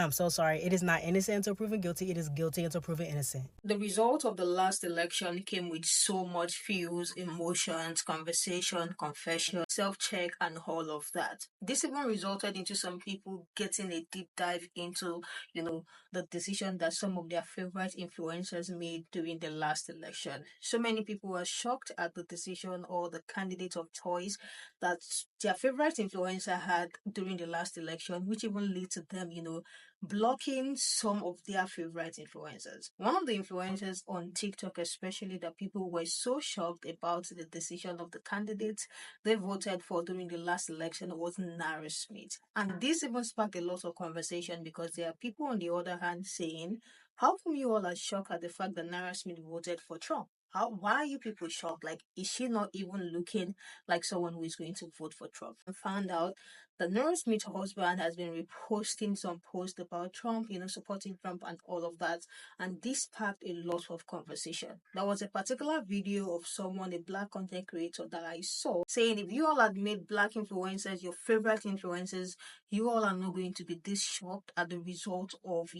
I'm so sorry. It is not innocent until proven guilty. It is guilty until proven innocent. The result of the last election came with so much feels, emotions, conversation, confession, self-check, and all of that. This even resulted into some people getting a deep dive into, the decision that some of their favorite influencers made during the last election. So many people were shocked at the decision or the candidate of choice that their favorite influencer had during the last election, which even led to them, blocking some of their favorite influencers. One of the influencers on TikTok, especially, that people were so shocked about the decision of the candidates they voted for during the last election was Nara Smith. And this even sparked a lot of conversation because there are people on the other hand saying, how come you all are shocked at the fact that Nara Smith voted for Trump? Why are you people shocked? Like, is she not even looking like someone who is going to vote for Trump? I found out that Nora Smith's husband has been reposting some posts about Trump, supporting Trump and all of that. And this sparked a lot of conversation. There was a particular video of someone, a black content creator that I saw, saying if you all had made black influencers your favorite influencers, you all are not going to be this shocked at the result of,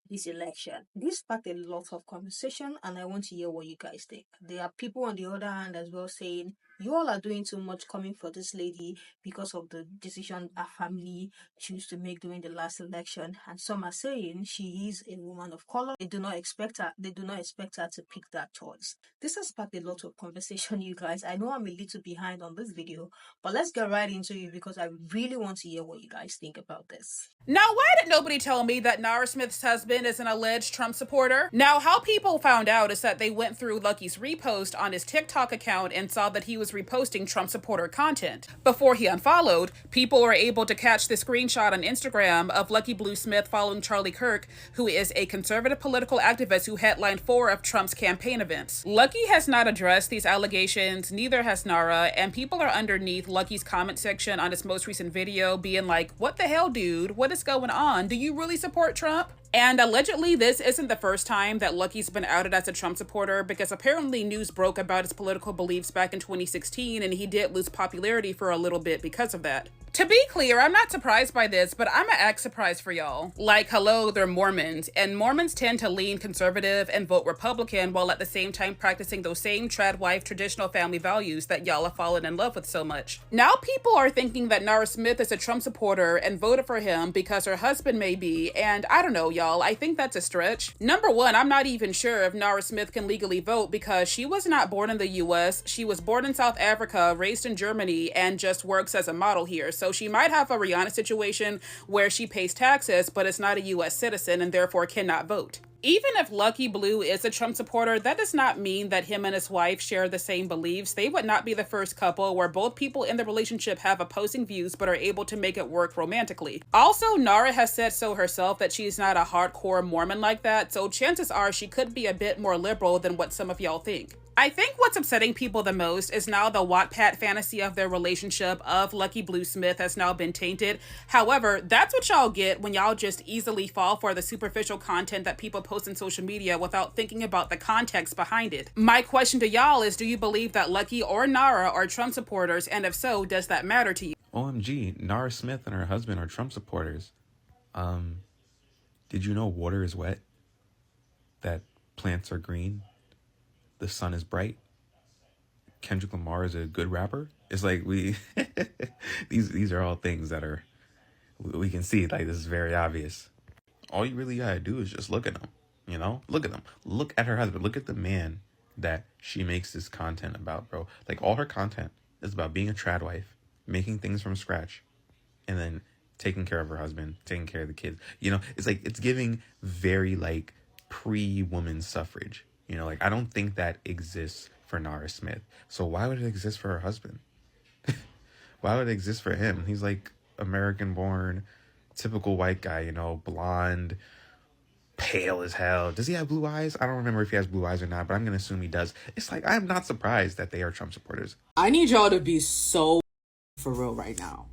this election. This sparked a lot of conversation, and I want to hear what you guys think. There are people on the other hand as well saying, you all are doing too much coming for this lady because of the decision her family choose to make during the last election. And some are saying she is a woman of color. They do not expect her to pick that choice. This has sparked a lot of conversation, you guys. I know I'm a little behind on this video, but let's get right into it because I really want to hear what you guys think about this. Now, why did nobody tell me that Nara Smith's husband is an alleged Trump supporter? Now, how people found out is that they went through Lucky's repost on his TikTok account and saw that he was reposting Trump supporter content. Before he unfollowed, people were able to catch the screenshot on Instagram of Lucky Blue Smith following Charlie Kirk, who is a conservative political activist who headlined 4 of Trump's campaign events. Lucky has not addressed these allegations, neither has Nara, and people are underneath Lucky's comment section on his most recent video being like, what the hell, dude? What is going on? Do you really support Trump? And allegedly, this isn't the first time that Lucky's been outed as a Trump supporter, because apparently news broke about his political beliefs back in 2016, and he did lose popularity for a little bit because of that. To be clear, I'm not surprised by this, but I'm act surprised for y'all. Like, hello, they're Mormons, and Mormons tend to lean conservative and vote Republican while at the same time practicing those same trad wife traditional family values that y'all have fallen in love with so much. Now people are thinking that Nara Smith is a Trump supporter and voted for him because her husband may be, and I don't know, y'all, I think that's a stretch. Number one, I'm not even sure if Nara Smith can legally vote because she was not born in the US, she was born in South Africa, raised in Germany, and just works as a model here. So she might have a Rihanna situation where she pays taxes, but is not a US citizen and therefore cannot vote. Even if Lucky Blue is a Trump supporter, that does not mean that him and his wife share the same beliefs. They would not be the first couple where both people in the relationship have opposing views but are able to make it work romantically. Also, Nara has said so herself that she's not a hardcore Mormon like that, so chances are she could be a bit more liberal than what some of y'all think. I think what's upsetting people the most is now the Wattpad fantasy of their relationship of Lucky Blue Smith has now been tainted. However, that's what y'all get when y'all just easily fall for the superficial content that people post on social media without thinking about the context behind it. My question to y'all is, do you believe that Lucky or Nara are Trump supporters, and if so, does that matter to you? OMG, Nara Smith and her husband are Trump supporters. Did you know water is wet? That plants are green? The sun is bright? Kendrick Lamar is a good rapper? It's like these are all things that we can see. Like, this is very obvious. All you really gotta do is just look at them, Look at them. Look at her husband. Look at the man that she makes this content about, bro. Like, all her content is about being a trad wife, making things from scratch, and then taking care of her husband, taking care of the kids. It's like, it's giving very, like, pre-woman suffrage. I don't think that exists for Nara Smith. So why would it exist for her husband? Why would it exist for him? He's like American-born, typical white guy, blonde, pale as hell. Does he have blue eyes? I don't remember if he has blue eyes or not, but I'm going to assume he does. It's like, I'm not surprised that they are Trump supporters. I need y'all to be so for real right now.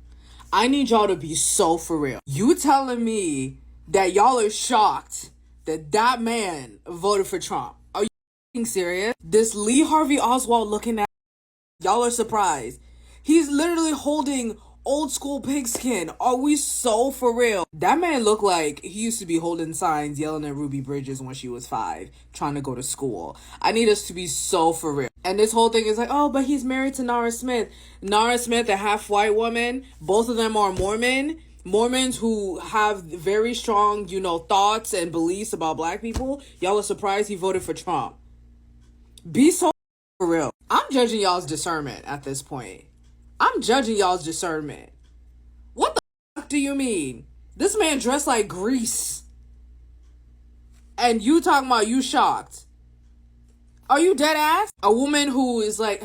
I need y'all to be so for real. You telling me that y'all are shocked that man voted for Trump? Are you serious? This Lee Harvey Oswald looking at y'all are surprised. He's literally holding Old school pigskin. Are we so for real? That man looked like he used to be holding signs yelling at Ruby Bridges when she was 5, trying to go to school. I need us to be so for real. And this whole thing is like, oh, but he's married to Nara Smith. Nara Smith, a half white woman. Both of them are Mormons who have very strong, thoughts and beliefs about black people. Y'all are surprised he voted for Trump. Be so for real. I'm judging y'all's discernment at this point. I'm judging y'all's discernment. What the fuck do you mean? This man dressed like Grease. And you talking about you shocked. Are you dead ass? A woman who is like,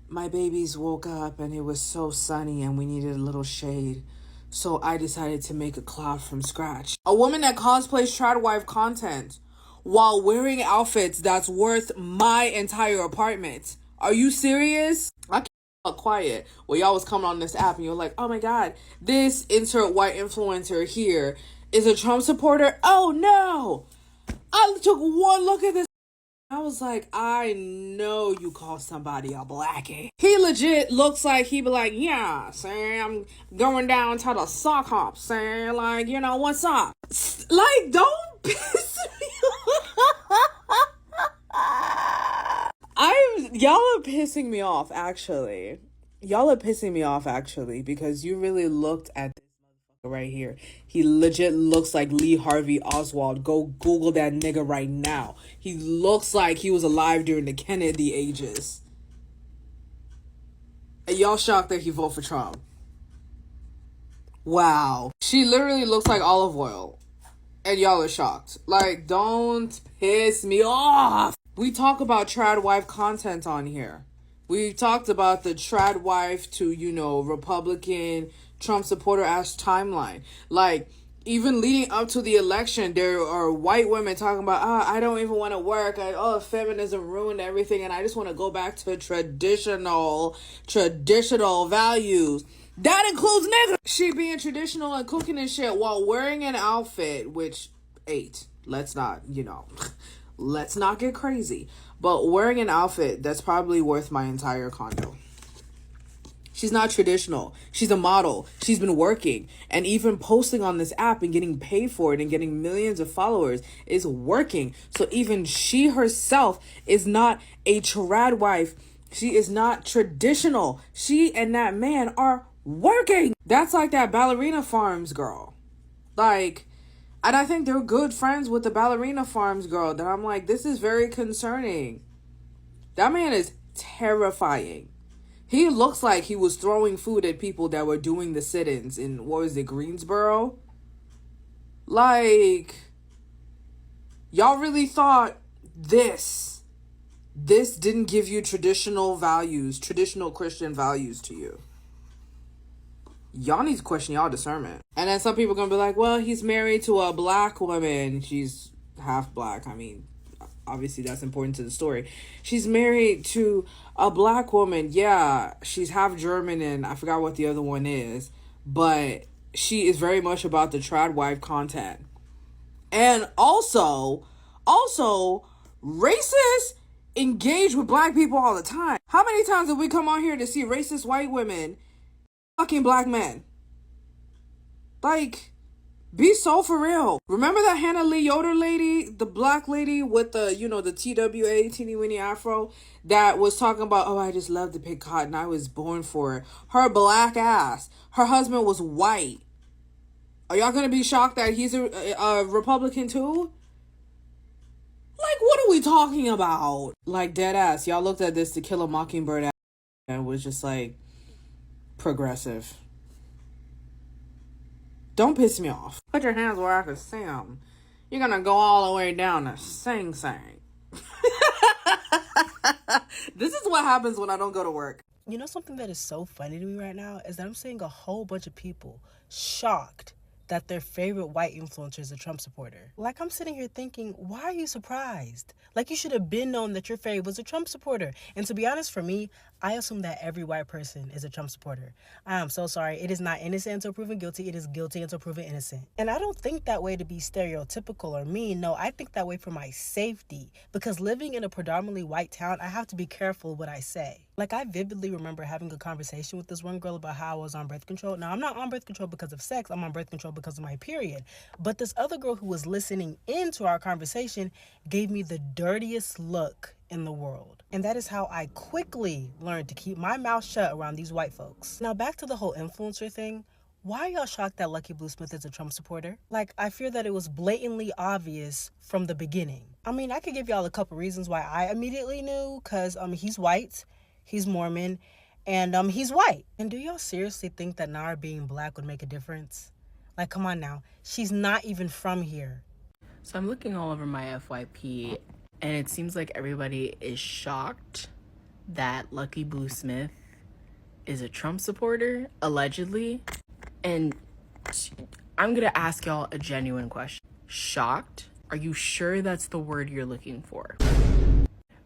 my babies woke up and it was so sunny and we needed a little shade. So I decided to make a cloud from scratch. A woman that cosplays trad wife content while wearing outfits that's worth my entire apartment. Are you serious? I can't quiet. Well, y'all was coming on this app and you're like, oh my God, this insert white influencer here is a Trump supporter. Oh no. I took one look at this. I was like, I know you call somebody a blackie. He legit looks like he be like, yeah, saying I'm going down to the sock hop, saying like, what's up? Like, don't piss me y'all are pissing me off, actually. Y'all are pissing me off, actually, because you really looked at this motherfucker right here. He legit looks like Lee Harvey Oswald. Go Google that nigga right now. He looks like he was alive during the Kennedy ages. And y'all shocked that he voted for Trump. Wow. She literally looks like olive oil. And y'all are shocked. Like, don't piss me off. We talk about trad wife content on here. We talked about the trad wife to, Republican Trump supporter ass timeline. Like, even leading up to the election, there are white women talking about, I don't even want to work. Feminism ruined everything. And I just want to go back to traditional values. That includes niggas. She being traditional and cooking and shit while wearing an outfit, which, let's not, let's not get crazy. But wearing an outfit that's probably worth my entire condo. She's not traditional. She's a model. She's been working. And even posting on this app and getting paid for it and getting millions of followers is working. So even she herself is not a trad wife. She is not traditional. She and that man are working. That's like that Ballerina Farms girl. Like, and I think they're good friends with the Ballerina Farms girl that I'm like, this is very concerning. That man is terrifying. He looks like he was throwing food at people that were doing the sit-ins in, Greensboro? Like, y'all really thought this didn't give you traditional values, traditional Christian values to you. Y'all need to question y'all discernment. And then some people are going to be like, well, he's married to a black woman. She's half black. I mean, obviously that's important to the story. She's married to a black woman. Yeah, she's half German and I forgot what the other one is. But she is very much about the trad wife content. And also, racists engage with black people all the time. How many times have we come on here to see racist white women fucking black men? Like, be so for real. Remember that Hannah Lee Yoder lady, the black lady with the, the TWA, teeny weeny afro, that was talking about, I just love to pick cotton. I was born for it. Her black ass. Her husband was white. Are y'all gonna be shocked that he's a Republican too? Like, what are we talking about? Like, dead ass. Y'all looked at this To Kill a Mockingbird and was just like, progressive. Don't piss me off. Put your hands where I can see them. You're gonna go all the way down to Sing Sing. This is what happens when I don't go to work. You know something that is so funny to me right now is that I'm seeing a whole bunch of people shocked that their favorite white influencer is a Trump supporter. Like, I'm sitting here thinking, why are you surprised? Like, you should have been known that your favorite was a Trump supporter. And to be honest, for me, I assume that every white person is a Trump supporter. I am so sorry. It is not innocent until proven guilty. It is guilty until proven innocent. And I don't think that way to be stereotypical or mean. No, I think that way for my safety. Because living in a predominantly white town, I have to be careful what I say. Like, I vividly remember having a conversation with this one girl about how I was on birth control. Now, I'm not on birth control because of sex. I'm on birth control because of my period. But this other girl who was listening into our conversation gave me the dirtiest look in the world. And that is how I quickly learned to keep my mouth shut around these white folks. Now, back to the whole influencer thing. Why are y'all shocked that Lucky Blue Smith is a Trump supporter? Like, I fear that it was blatantly obvious from the beginning. I mean, I could give y'all a couple reasons why I immediately knew, because he's white, he's Mormon, and he's white. And do y'all seriously think that Nara being black would make a difference? Like, come on now. She's not even from here. So I'm looking all over my FYP, and it seems like everybody is shocked that Lucky Blue Smith is a Trump supporter, allegedly. And I'm gonna ask y'all a genuine question. Shocked? Are you sure that's the word you're looking for?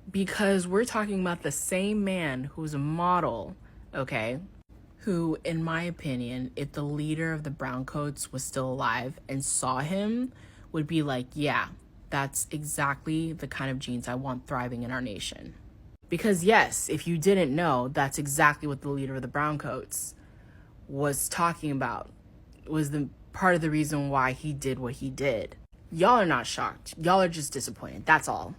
Because we're talking about the same man who's a model, okay? Who, in my opinion, if the leader of the Browncoats was still alive and saw him, would be like, yeah, that's exactly the kind of genes I want thriving in our nation. Because yes, if you didn't know, that's exactly what the leader of the Browncoats was talking about, was the part of the reason why he did what he did. Y'all are not shocked. Y'all are just disappointed. That's all.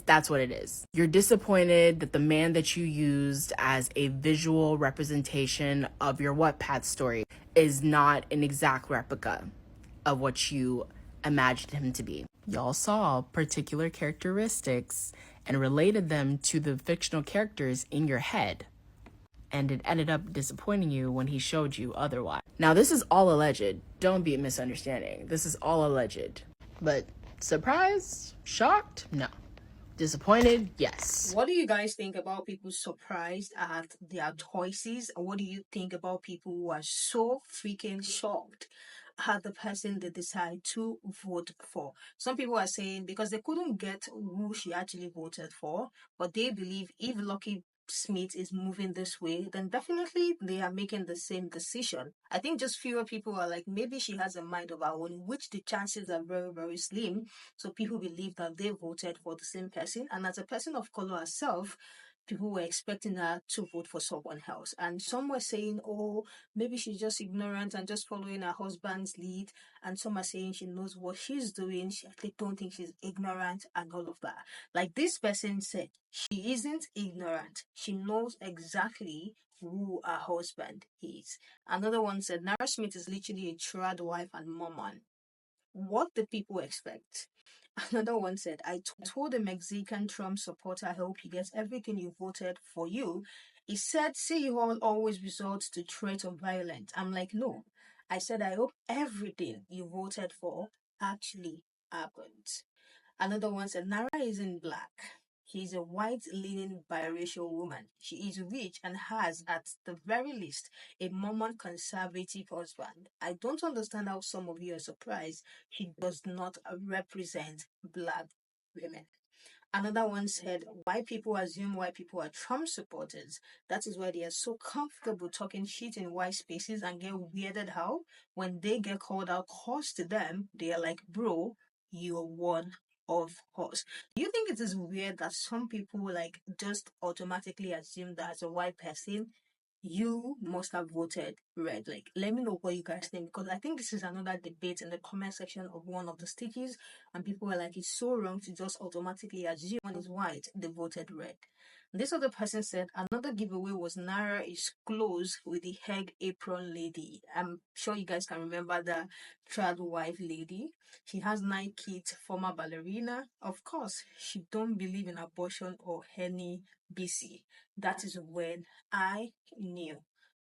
That's what it is. You're disappointed that the man that you used as a visual representation of your Wattpad story is not an exact replica of what you imagined him to be. Y'all saw particular characteristics and related them to the fictional characters in your head, and it ended up disappointing you when he showed you otherwise. Now, this is all alleged. Don't be misunderstanding. This is all alleged. But surprised? Shocked? No. Disappointed? Yes. What do you guys think about people surprised at their choices? What do you think about people who are so freaking shocked at the person they decide to vote for? Some people are saying because they couldn't get who she actually voted for, but they believe if Lucky Smith is moving this way, then definitely they are making the same decision. I think just fewer people are like, maybe she has a mind of her own, which the chances are very, very slim. So people believe that they voted for the same person. And as a person of color herself, people were expecting her to vote for someone else. And some were saying, oh, maybe she's just ignorant and just following her husband's lead. And some are saying she knows what she's doing. They don't think she's ignorant and all of that. Like this person said, she isn't ignorant. She knows exactly who her husband is. Another one said, Nara Smith is literally a trad wife and Mormon. What do people expect? Another one said, I told a Mexican Trump supporter, I hope he gets everything you voted for you. He said, see you all always resort to threat of violence. I'm like, no. I said, I hope everything you voted for actually happened. Another one said, Nara isn't black. She's a white-leaning biracial woman. She is rich and has, at the very least, a Mormon conservative husband. I don't understand how some of you are surprised she does not represent black women. Another one said, white people assume white people are Trump supporters. That is why they are so comfortable talking shit in white spaces and get weirded out when they get called out cause to them. They are like, bro, you're one of us. Do you think it is weird that some people like just automatically assume that as a white person, you must have voted red? Like, let me know what you guys think, because I think this is another debate in the comment section of one of the stickies, and people are like, it's so wrong to just automatically assume one is white, they voted red. This other person said another giveaway was Nara is close with the egg apron lady. I'm sure you guys can remember the trad wife lady. She has 9 kids, former ballerina. Of course, she don't believe in abortion or any BC. That is when I knew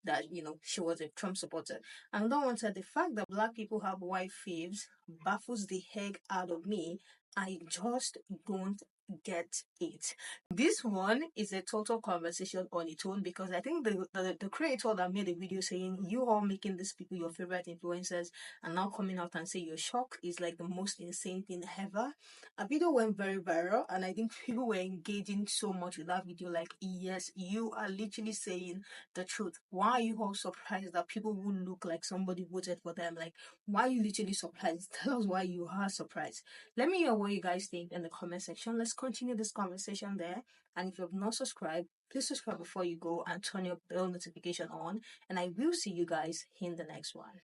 that, she was a Trump supporter. Another one said the fact that black people have white faves baffles the heck out of me. I just don't get it. This one is a total conversation on its own, because I think the creator that made a video saying you all making these people your favorite influencers and now coming out and say you're shocked is like the most insane thing ever. A video went very viral, and I think people were engaging so much with that video. Like, yes, you are literally saying the truth. Why are you all surprised that people who look like somebody voted for them? Like, why are you literally surprised? Tell us why you are surprised. Let me hear what you guys think in the comment section. Let's continue this conversation there. And if you have not subscribed, please subscribe before you go and turn your bell notification on. And I will see you guys in the next one.